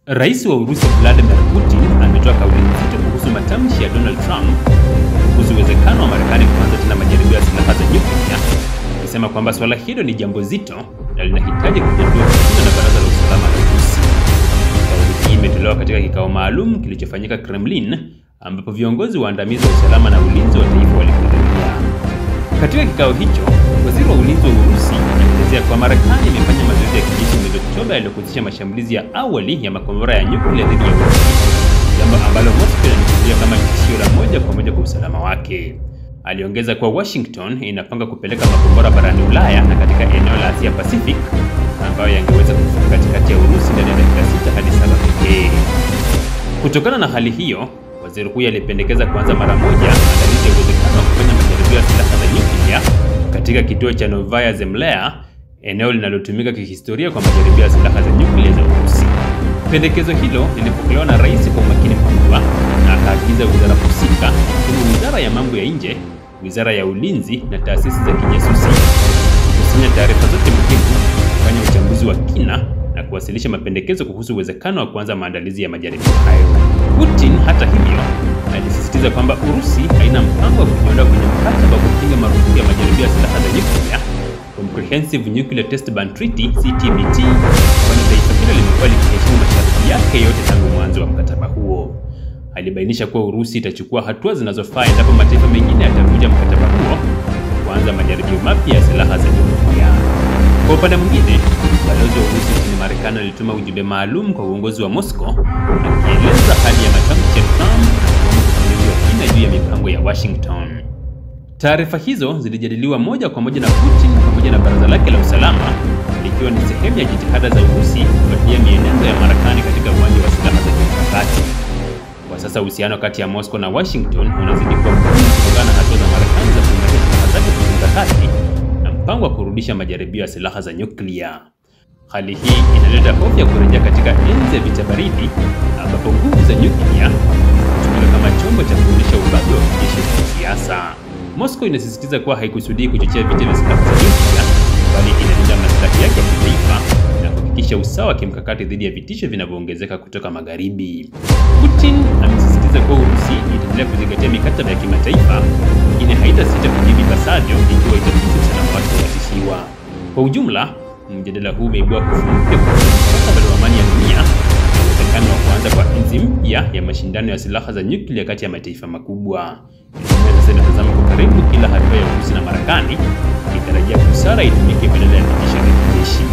Rais wa Urusi Vladimir Putin ametoa kauli nzito kuhusu matamshi ya Donald Trump kuhusu uwezekano wa Marekani kuanza tena majaribio ya silaha za nyuklia, akisema kwamba swala hilo ni jambo zito na linahitaji kujadiliwa na Baraza la Usalama la Urusi. Kauli hii imetolewa katika kikao maalum kilichofanyika Kremlin, ambapo viongozi waandamizi wa usalama na ulinzi wa taifa walihudhuria. Katika kikao hicho, waziri wa ulinzi wa Urusi alielezea kwa Marekani imefanya mazoezi ya kijeshi mwezi Oktoba yaliyohusisha mashambulizi ya awali ya makombora ya nyuklia dhidi ya Urusi, jambo ambalo Moscow inachukulia kama tishio la moja kwa moja kwa usalama wake. Aliongeza kuwa Washington inapanga kupeleka makombora barani Ulaya na katika eneo la Asia Pacific, ambayo yangeweza kufika katikati ya Urusi ndani ya dakika 6 hadi 7 pekee. Kutokana na hali hiyo, waziri huyu alipendekeza kuanza mara moja maandalizi ya uwezekano wa kufanya majaribio ya silaha za nyuklia katika kituo cha Novaya Zemlya, eneo linalotumika kihistoria kwa majaribio ya silaha za nyuklia za Urusi. Pendekezo hilo lilipokelewa na rais kwa umakini mkubwa na akaagiza wizara husika, ikiwemo wizara ya mambo ya nje, wizara ya ulinzi na taasisi za kijasusi kukusanya taarifa zote muhimu, kufanya uchambuzi wa kina na kuwasilisha mapendekezo kuhusu uwezekano wa kuanza maandalizi ya majaribio hayo. Putin, hata hivyo, alisisitiza kwamba Urusi haina mpango wa kujiondoa kwenye mkataba wa kupinga marufuku ya majaribio ya silaha za nyuklia, Comprehensive Nuclear Test Ban Treaty (CTBT), kwani taifa hilo limekuwa likiheshimu masharti yake yote tangu mwanzo wa mkataba huo. Alibainisha kuwa Urusi itachukua hatua zinazofaa endapo mataifa mengine yatavunja mkataba huo kuanza majaribio mapya ya silaha za nyuklia. Kwa upande mwingine, balozi wa Urusi nchini Marekani alituma ujumbe maalum kwa uongozi wa Moscow akieleza hali ya matamshi ya Trump na kuomba uchunguzi wa kina juu ya mipango ya Washington. Taarifa hizo zilijadiliwa moja kwa moja na Putin pamoja na baraza lake la usalama, likiwa ni sehemu ya jitihada za Urusi kufuatilia mienendo ya Marekani katika uwanja wa silaha za kimkakati. Kwa sasa uhusiano kati ya Moscow na Washington unazidi kuwa mgumu kutokana na hatua za Marekani za kuimarisha silaha zake za kimkakati na mpango wa kurudisha majaribio ya silaha za nyuklia. Hali hii inaleta hofu ya kurejea katika enzi ya vita baridi, ambapo nguvu za nyuklia hutumika kama chombo cha kurudisha ubabe wa kijeshi na kisiasa. Moscow inasisitiza kuwa haikusudii kuchochea vita vya silaha za nyuklia, bali inalinda maslahi yake ya kitaifa na kuhakikisha usawa wa kimkakati dhidi ya vitisho vinavyoongezeka kutoka magharibi. Putin amesisitiza kuwa Urusi itaendelea kuzingatia mikataba ya kimataifa, lakini haitasita kujibu ipasavyo ikiwa itahisi usalama wake unatishiwa. Kwa ujumla, mjadala huu umeibua hofu mpya kuhusu mustakabali wa amani ya dunia na uwezekano wa kuanza kwa enzi mpya ya mashindano ya silaha za nyuklia kati ya mataifa makubwa. Dunia sasa inatazama kwa karibu kila hatua ya Urusi na Marekani, ikitarajia busara itumike badala ya vitisho vya kijeshi.